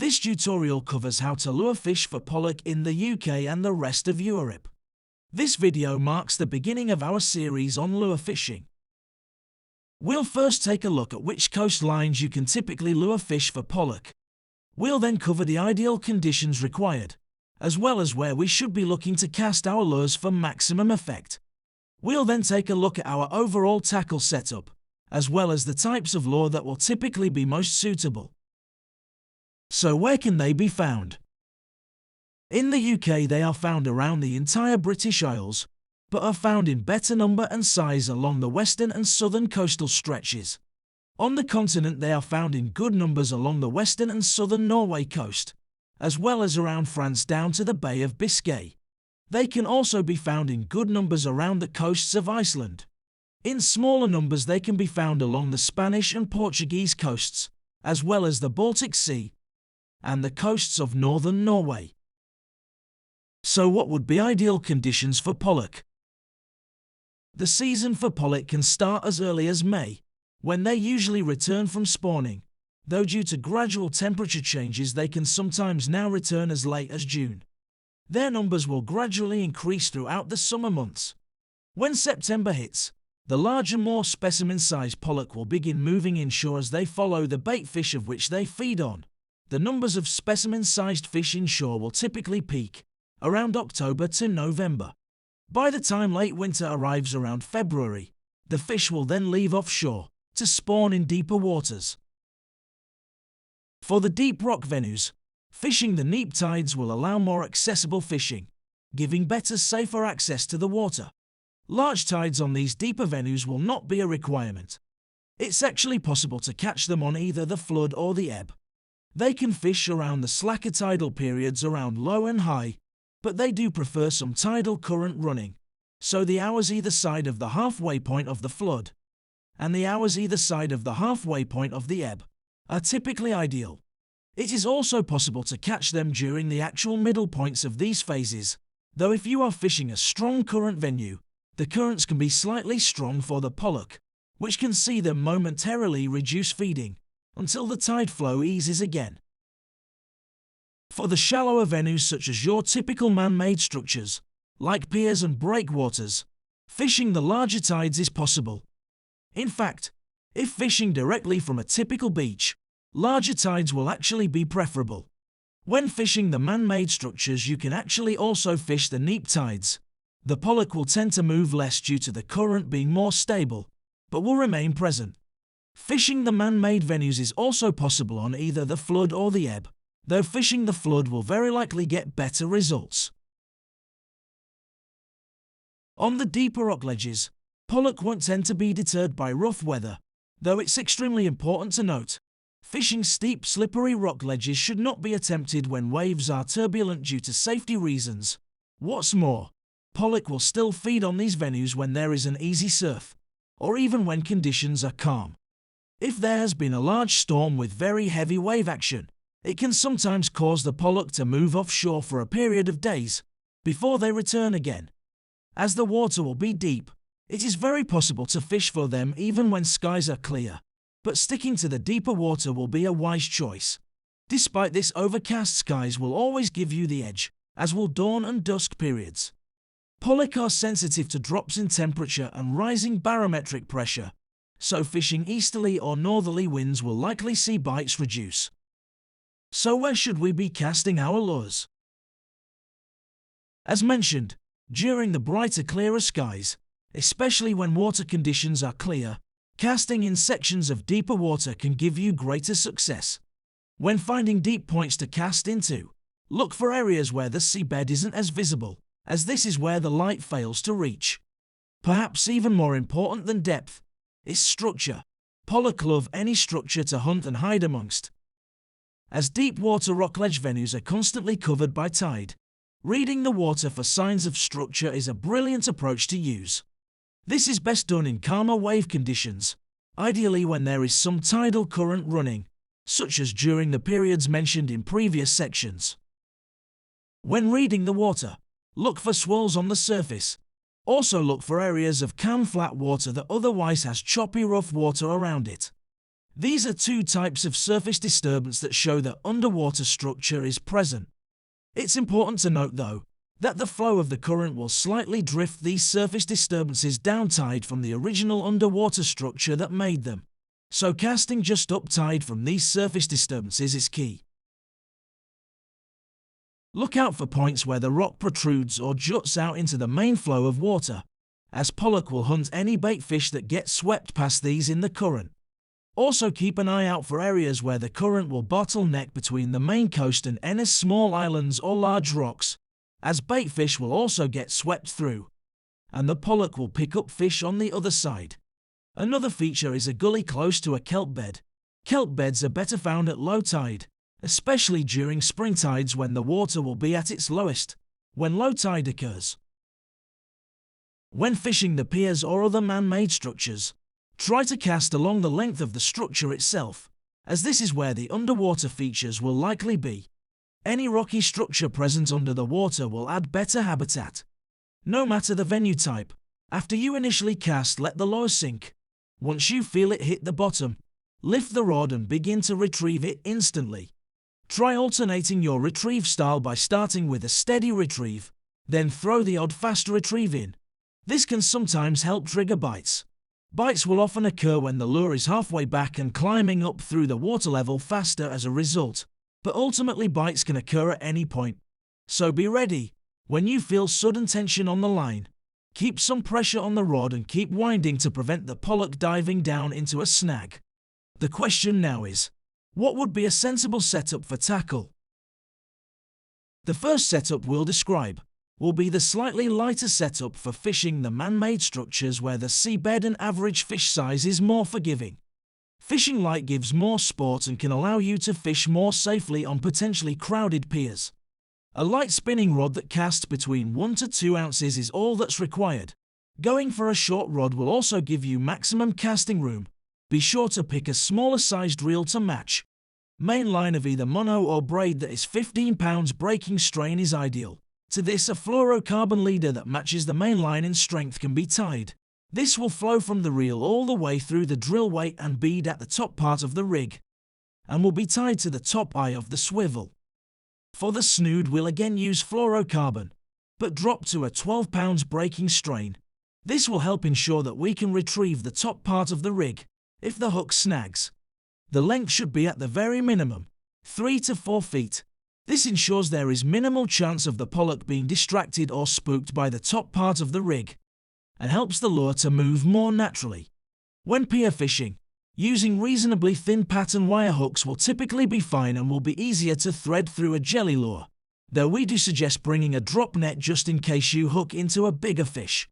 This tutorial covers how to lure fish for pollock in the UK and the rest of Europe. This video marks the beginning of our series on lure fishing. We'll first take a look at which coastlines you can typically lure fish for pollock. We'll then cover the ideal conditions required, as well as where we should be looking to cast our lures for maximum effect. We'll then take a look at our overall tackle setup, as well as the types of lure that will typically be most suitable. So where can they be found? In the UK they are found around the entire British Isles, but are found in better number and size along the western and southern coastal stretches. On the continent they are found in good numbers along the western and southern Norway coast, as well as around France down to the Bay of Biscay. They can also be found in good numbers around the coasts of Iceland. In smaller numbers they can be found along the Spanish and Portuguese coasts, as well as the Baltic Sea and the coasts of northern Norway. So what would be ideal conditions for pollock? The season for pollock can start as early as May, when they usually return from spawning, though due to gradual temperature changes they can sometimes now return as late as June. Their numbers will gradually increase throughout the summer months. When September hits, the larger, more specimen-sized pollock will begin moving inshore as they follow the bait fish of which they feed on. The numbers of specimen-sized fish inshore will typically peak around October to November. By the time late winter arrives around February, the fish will then leave offshore to spawn in deeper waters. For the deep rock venues, fishing the neap tides will allow more accessible fishing, giving better, safer access to the water. Large tides on these deeper venues will not be a requirement. It's actually possible to catch them on either the flood or the ebb. They can fish around the slacker tidal periods around low and high, but they do prefer some tidal current running, so the hours either side of the halfway point of the flood and the hours either side of the halfway point of the ebb are typically ideal. It is also possible to catch them during the actual middle points of these phases, though if you are fishing a strong current venue, the currents can be slightly strong for the pollock, which can see them momentarily reduce feeding until the tide flow eases again. For the shallower venues such as your typical man-made structures, like piers and breakwaters, fishing the larger tides is possible. In fact, if fishing directly from a typical beach, larger tides will actually be preferable. When fishing the man-made structures you can actually also fish the neap tides. The pollock will tend to move less due to the current being more stable, but will remain present. Fishing the man-made venues is also possible on either the flood or the ebb, though fishing the flood will very likely get better results. On the deeper rock ledges, pollock won't tend to be deterred by rough weather, though it's extremely important to note, fishing steep, slippery rock ledges should not be attempted when waves are turbulent due to safety reasons. What's more, pollock will still feed on these venues when there is an easy surf, or even when conditions are calm. If there has been a large storm with very heavy wave action, it can sometimes cause the pollock to move offshore for a period of days before they return again. As the water will be deep, it is very possible to fish for them even when skies are clear, but sticking to the deeper water will be a wise choice. Despite this, overcast skies will always give you the edge, as will dawn and dusk periods. Pollock are sensitive to drops in temperature and rising barometric pressure, so fishing easterly or northerly winds will likely see bites reduce. So where should we be casting our lures? As mentioned, during the brighter, clearer skies, especially when water conditions are clear, casting in sections of deeper water can give you greater success. When finding deep points to cast into, look for areas where the seabed isn't as visible, as this is where the light fails to reach. Perhaps even more important than depth is structure. Pollock love any structure to hunt and hide amongst. As deep water rock ledge venues are constantly covered by tide, reading the water for signs of structure is a brilliant approach to use. This is best done in calmer wave conditions, ideally when there is some tidal current running, such as during the periods mentioned in previous sections. When reading the water, look for swirls on the surface. Also look for areas of calm, flat water that otherwise has choppy, rough water around it. These are two types of surface disturbance that show that underwater structure is present. It's important to note, though, that the flow of the current will slightly drift these surface disturbances down tide from the original underwater structure that made them. So casting just up tide from these surface disturbances is key. Look out for points where the rock protrudes or juts out into the main flow of water, as Pollock will hunt any bait fish that get swept past these in the current. Also keep an eye out for areas where the current will bottleneck between the main coast and any small islands or large rocks, as bait fish will also get swept through, and the Pollock will pick up fish on the other side. Another feature is a gully close to a kelp bed. Kelp beds are better found at low tide, especially during spring tides when the water will be at its lowest, when low tide occurs. When fishing the piers or other man-made structures, try to cast along the length of the structure itself, as this is where the underwater features will likely be. Any rocky structure present under the water will add better habitat. No matter the venue type, after you initially cast, let the lure sink. Once you feel it hit the bottom, lift the rod and begin to retrieve it instantly. Try alternating your retrieve style by starting with a steady retrieve, then throw the odd fast retrieve in. This can sometimes help trigger bites. Bites will often occur when the lure is halfway back and climbing up through the water level faster as a result, but ultimately bites can occur at any point. So be ready. When you feel sudden tension on the line, keep some pressure on the rod and keep winding to prevent the Pollock diving down into a snag. The question now is, what would be a sensible setup for tackle? The first setup we'll describe will be the slightly lighter setup for fishing the man-made structures where the seabed and average fish size is more forgiving. Fishing light gives more sport and can allow you to fish more safely on potentially crowded piers. A light spinning rod that casts between 1 to 2 ounces is all that's required. Going for a short rod will also give you maximum casting room. Be sure to pick a smaller sized reel to match. Main line of either mono or braid that is 15 pounds breaking strain is ideal. To this, a fluorocarbon leader that matches the main line in strength can be tied. This will flow from the reel all the way through the drill weight and bead at the top part of the rig, and will be tied to the top eye of the swivel. For the snood, we'll again use fluorocarbon, but drop to a 12 pounds breaking strain. This will help ensure that we can retrieve the top part of the rig if the hook snags. The length should be at the very minimum, 3 to 4 feet. This ensures there is minimal chance of the Pollock being distracted or spooked by the top part of the rig, and helps the lure to move more naturally. When pier fishing, using reasonably thin pattern wire hooks will typically be fine and will be easier to thread through a jelly lure, though we do suggest bringing a drop net just in case you hook into a bigger fish.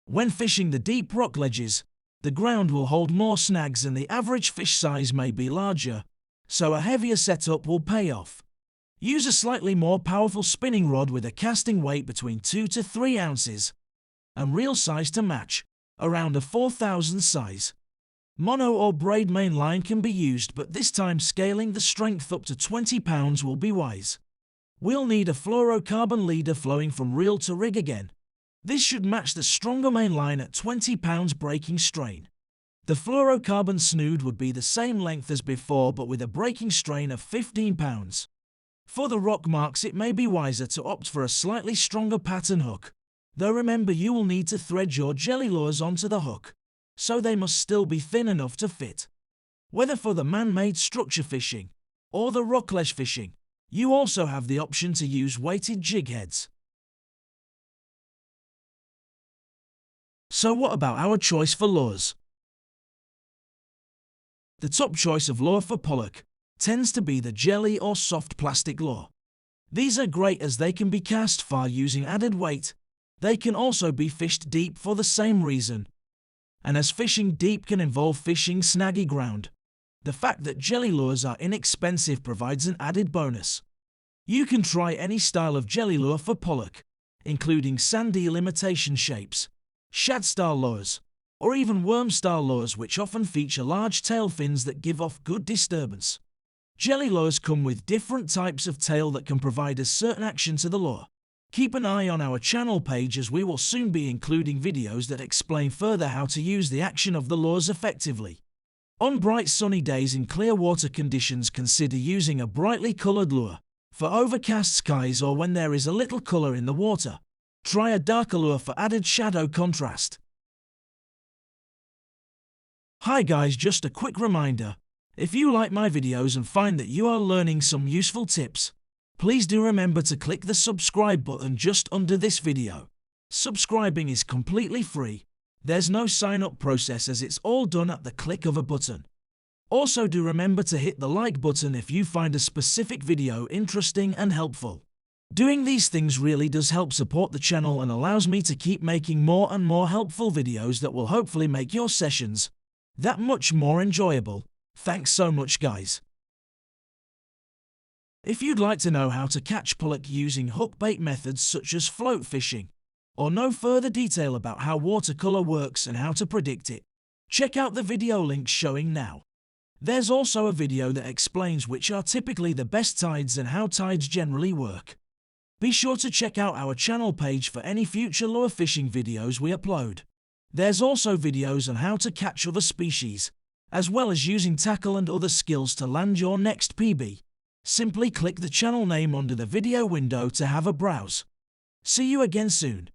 When fishing the deep rock ledges, the ground will hold more snags and the average fish size may be larger, so a heavier setup will pay off. Use a slightly more powerful spinning rod with a casting weight between 2 to 3 ounces, and reel size to match, around a 4000 size. Mono or braid main line can be used, but this time scaling the strength up to 20 pounds will be wise. We'll need a fluorocarbon leader flowing from reel to rig again. This should match the stronger main line at 20 pounds breaking strain. The fluorocarbon snood would be the same length as before but with a breaking strain of 15 pounds. For the rock marks, it may be wiser to opt for a slightly stronger pattern hook, though remember you will need to thread your jelly lures onto the hook, so they must still be thin enough to fit. Whether for the man-made structure fishing or the rock ledge fishing, you also have the option to use weighted jig heads. So what about our choice for lures? The top choice of lure for Pollock tends to be the jelly or soft plastic lure. These are great as they can be cast far using added weight. They can also be fished deep for the same reason. And as fishing deep can involve fishing snaggy ground, the fact that jelly lures are inexpensive provides an added bonus. You can try any style of jelly lure for Pollock, including sand eel imitation shapes, shad-style lures, or even worm-style lures which often feature large tail fins that give off good disturbance. Jelly lures come with different types of tail that can provide a certain action to the lure. Keep an eye on our channel page as we will soon be including videos that explain further how to use the action of the lures effectively. On bright sunny days in clear water conditions, consider using a brightly coloured lure. For overcast skies or when there is a little colour in the water, try a darker lure for added shadow contrast. Hi guys, just a quick reminder, if you like my videos and find that you are learning some useful tips, please do remember to click the subscribe button just under this video. Subscribing is completely free. There's no sign-up process as it's all done at the click of a button. Also do remember to hit the like button if you find a specific video interesting and helpful. Doing these things really does help support the channel and allows me to keep making more and more helpful videos that will hopefully make your sessions that much more enjoyable. Thanks so much guys. If you'd like to know how to catch pollock using hook bait methods such as float fishing, or know further detail about how watercolor works and how to predict it, check out the video links showing now. There's also a video that explains which are typically the best tides and how tides generally work. Be sure to check out our channel page for any future lure fishing videos we upload. There's also videos on how to catch other species, as well as using tackle and other skills to land your next PB. Simply click the channel name under the video window to have a browse. See you again soon.